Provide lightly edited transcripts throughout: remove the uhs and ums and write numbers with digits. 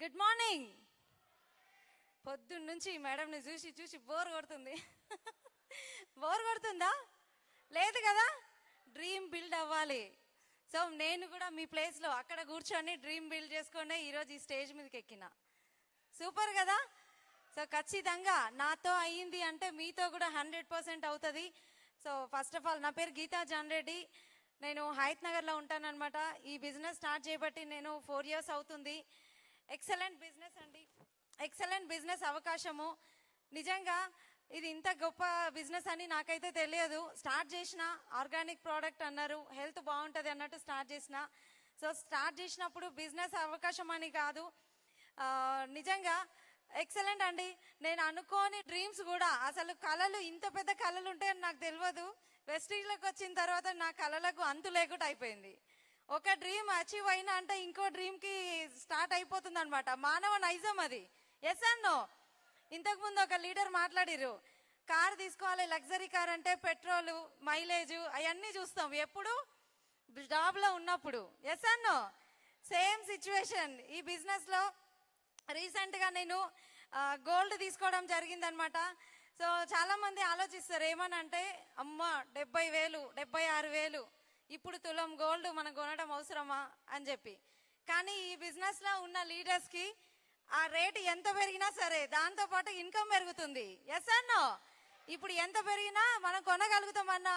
Good morning. పొద్దున్న నుంచి మేడంని చూసి చూసి బోర్ కొడుతుంది. బోర్ కొడుతుందా? లేదు కదా. డ్రీమ్ బిల్డ్ అవ్వాలి. సో నేను కూడా మీ ప్లేస్లో అక్కడ కూర్చొని డ్రీమ్ బిల్డ్ చేసుకొని ఈరోజు ఈ స్టేజ్ మీదకి ఎక్కిన. సూపర్ కదా. సో ఖచ్చితంగా నాతో అయ్యింది అంటే మీతో కూడా 100% అవుతుంది. సో ఫస్ట్ ఆఫ్ ఆల్ నా పేరు గీతా జాన్ రెడ్డి. నేను హైత్ నగర్లో ఉంటానన్నమాట. ఈ బిజినెస్ స్టార్ట్ చేయబట్టి నేను 4 years అవుతుంది. ఎక్సలెంట్ బిజినెస్ అండి, ఎక్సలెంట్ బిజినెస్ అవకాశము. నిజంగా ఇది ఇంత గొప్ప బిజినెస్ అని నాకైతే తెలియదు. స్టార్ట్ చేసిన ఆర్గానిక్ ప్రోడక్ట్ అన్నారు, హెల్త్ బాగుంటుంది అన్నట్టు స్టార్ట్ చేసిన. సో స్టార్ట్ చేసినప్పుడు బిజినెస్ అవకాశం అని కాదు, నిజంగా ఎక్సలెంట్ అండి. నేను అనుకోని డ్రీమ్స్ కూడా, అసలు కళలు ఇంత పెద్ద కళలు ఉంటాయని నాకు తెలియదు. వెస్టీజ్లోకి వచ్చిన తర్వాత నా కళలకు అంతు లేకుండా అయిపోయింది. ఒక డ్రీమ్ అచీవ్ అయినా అంటే ఇంకో డ్రీమ్కి స్టార్ట్ అయిపోతుంది అనమాట. మానవ నైజం అది. ఎస్ అన్నో. ఇంతకుముందు ఒక లీడర్ మాట్లాడిరు, కార్ తీసుకోవాలి, లగ్జరీ కార్ అంటే పెట్రోలు, మైలేజ్ అవన్నీ చూస్తాం ఎప్పుడు జాబ్లో ఉన్నప్పుడు. ఎస్ అన్నో. సేమ్ సిచ్యువేషన్ ఈ బిజినెస్లో. రీసెంట్గా నేను గోల్డ్ తీసుకోవడం జరిగిందనమాట. సో చాలామంది ఆలోచిస్తారు ఏమనంటే, అమ్మ 70,000 76,000 ఇప్పుడు తులం గోల్డ్ మనం కొనడం అవసరమా అని చెప్పి. కానీ ఈ బిజినెస్లో ఉన్న లీడర్స్కి ఆ రేటు ఎంత పెరిగినా సరే దాంతోపాటు ఇన్కమ్ పెరుగుతుంది. ఎస్ అన్నో. ఇప్పుడు ఎంత పెరిగినా మనం కొనగలుగుతామన్న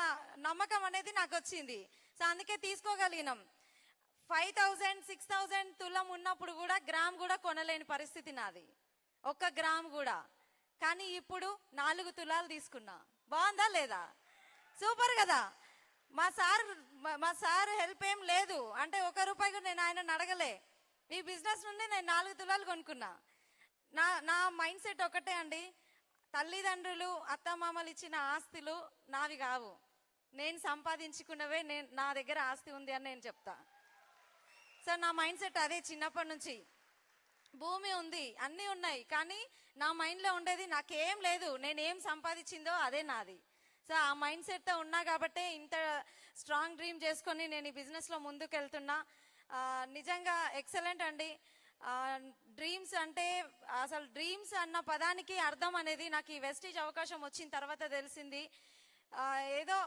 నమ్మకం అనేది నాకు వచ్చింది. సో అందుకే తీసుకోగలిగినాం. 5,000 6,000 తులం ఉన్నప్పుడు కూడా గ్రామ్ కూడా కొనలేని పరిస్థితి నాది, ఒక్క గ్రామ్ కూడా. కానీ ఇప్పుడు 4 తులాలు తీసుకున్నా. బాగుందా లేదా? సూపర్ కదా. మా సార్ హెల్ప్ ఏం లేదు అంటే 1 రూపాయి కూడా నేను ఆయన అడగలే. ఈ బిజినెస్ నుండి నేను 4 తులాలు కొనుక్కున్నా. నా మైండ్ సెట్ ఒకటే అండి, తల్లిదండ్రులు అత్తమామలు ఇచ్చిన ఆస్తులు నావి కావు, నేను సంపాదించుకున్నవే. నా దగ్గర ఆస్తి ఉంది అని నేను చెప్తా. సో నా మైండ్ సెట్ అదే చిన్నప్పటి నుంచి. భూమి ఉంది, అన్నీ ఉన్నాయి, కానీ నా మైండ్లో ఉండేది నాకేం లేదు, నేనేం సంపాదించిందో అదే నాది. సో ఆ మైండ్ సెట్తో ఉన్నా కాబట్టే ఇంత స్ట్రాంగ్ డ్రీమ్ చేసుకొని నేను ఈ బిజినెస్లో ముందుకు వెళ్తున్నా. నిజంగా ఎక్సలెంట్ అండి. డ్రీమ్స్ అంటే, అసలు డ్రీమ్స్ అన్న పదానికి అర్థం అనేది నాకు ఈ వెస్టీజ్ అవకాశం వచ్చిన తర్వాత తెలిసింది. ఏదో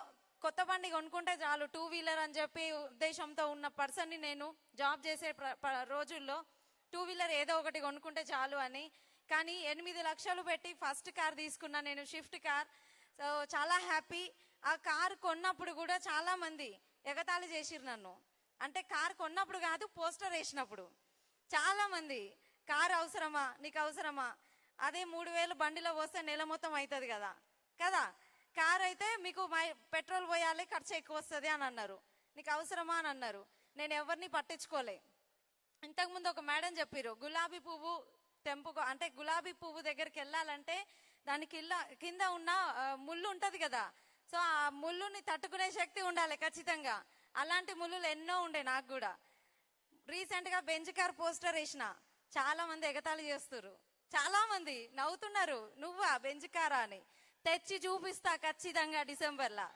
కొత్త బండి కొనుక్కుంటే చాలు, 2 వీలర్ అని చెప్పి ఉద్దేశంతో ఉన్న పర్సన్ని నేను జాబ్ చేసే రోజుల్లో 2 వీలర్ ఏదో ఒకటి కొనుక్కుంటే చాలు అని. కానీ 8 లక్షలు పెట్టి ఫస్ట్ కార్ తీసుకున్నా నేను, షిఫ్ట్ కార్. సో చాలా హ్యాపీ. ఆ కార్ కొన్నప్పుడు కూడా చాలా మంది ఎగతాళి చేసిరు నన్ను. అంటే కార్ కొన్నప్పుడు కాదు, పోస్టర్ వేసినప్పుడు చాలా మంది, కార్ అవసరమా, నీకు అవసరమా, అదే 3,000 బండిలో పోస్తే నెల మొత్తం అవుతుంది కదా కదా. కార్ అయితే మీకు పెట్రోల్ పోయాలి, ఖర్చు ఎక్కువ వస్తుంది అని అన్నారు. నీకు అవసరమా అని అన్నారు. నేను ఎవరిని పట్టించుకోలే. ఇంతకుముందు ఒక మేడం చెప్పారు, గులాబీ పువ్వు తెంపుకో అంటే, గులాబీ పువ్వు దగ్గరికి వెళ్ళాలంటే దాని కింద ఉన్న ముళ్ళు ఉంటుంది కదా, సో ఆ ముళ్ళుని తట్టుకునే శక్తి ఉండాలి ఖచ్చితంగా. అలాంటి ముళ్ళులు ఎన్నో ఉండే నాకు కూడా. రీసెంట్గా బెంజ్ కార్ పోస్టర్ వేసిన, చాలా మంది ఎగతాళి చేస్తున్నారు, చాలా మంది నవ్వుతున్నారు, నువ్వా బెంజ్ కారా అని. తెచ్చి చూపిస్తా ఖచ్చితంగా డిసెంబర్లో,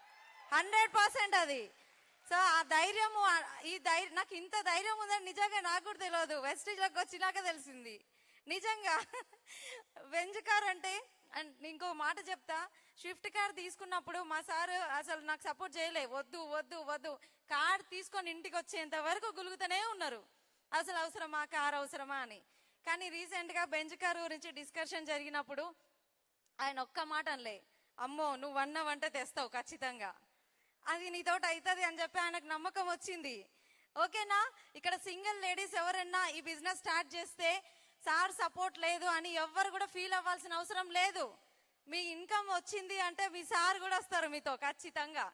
100% అది. సో ఆ ధైర్యము, నాకు ఇంత ధైర్యం ఉందని నిజంగా నాకు కూడా తెలియదు, వెస్టీజ్లోకి వచ్చినాక తెలిసింది. నిజంగా బెంజ్ కార్ అంటే, ఇంకో మాట చెప్తా, షిఫ్ట్ కార్ తీసుకున్నప్పుడు మా సార్ అసలు నాకు సపోర్ట్ చేయలే, వద్దు వద్దు వద్దు, కార్ తీసుకొని ఇంటికి వచ్చేంత వరకు గులుగుతూనే ఉన్నారు, అసలు అవసరమా కార్ అవసరమా అని. కానీ రీసెంట్గా బెంజ్ కార్ గురించి డిస్కషన్ జరిగినప్పుడు ఆయన ఒక్క మాట అనలే, అమ్మో నువ్వు అన్నవంటే తెస్తావు ఖచ్చితంగా, అది నీతోటి అవుతుంది అని చెప్పి ఆయనకు నమ్మకం వచ్చింది. ఓకేనా. ఇక్కడ సింగిల్ లేడీస్ ఎవరన్నా ఈ బిజినెస్ స్టార్ట్ చేస్తే సార్ సపోర్ట్ లేదు అని ఎవ్వరు కూడా ఫీల్ అవ్వాల్సిన అవసరం లేదు. మీ ఇన్కమ్ వచ్చింది అంటే మీ సార్ కూడా వస్తారు మీతో ఖచ్చితంగా,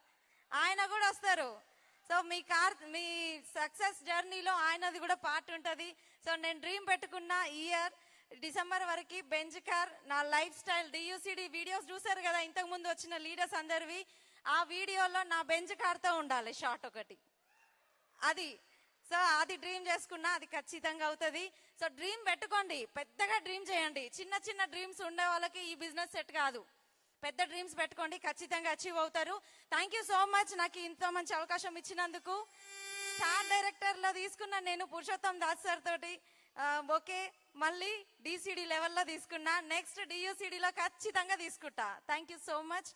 ఆయన కూడా వస్తారు. సో మీ సక్సెస్ జర్నీలో ఆయనది కూడా పార్ట్ ఉంటుంది. సో నేను డ్రీమ్ పెట్టుకున్న ఇయర్ డిసెంబర్ వరకు బెంజ్ కార్ నా లైఫ్ స్టైల్ DUCD వీడియోస్ చూసారు కదా ఇంతకుముందు వచ్చిన లీడర్స్ అందరివి, ఆ వీడియోలో నా బెంజ్ కార్తో ఉండాలి షార్ట్ ఒకటి, అది. సో అది డ్రీమ్ చేసుకున్నా, అది ఖచ్చితంగా అవుతుంది. సో డ్రీమ్ పెట్టుకోండి, పెద్దగా డ్రీమ్ చేయండి. చిన్న చిన్న డ్రీమ్స్ ఉండే వాళ్ళకి ఈ బిజినెస్ సెట్ కాదు. పెద్ద డ్రీమ్స్ పెట్టుకోండి, ఖచ్చితంగా అచీవ్ అవుతారు. థ్యాంక్ యూ సో మచ్ నాకు ఇంత మంచి అవకాశం ఇచ్చినందుకు. స్టార్ డైరెక్టర్లో తీసుకున్న నేను పురుషోత్తం దాస్ సార్ తోటి ఓకే, మళ్ళీ డిసిడి లెవెల్లో తీసుకున్నా, నెక్స్ట్ డియూసిడిలో ఖచ్చితంగా తీసుకుంటా. Thank you so much.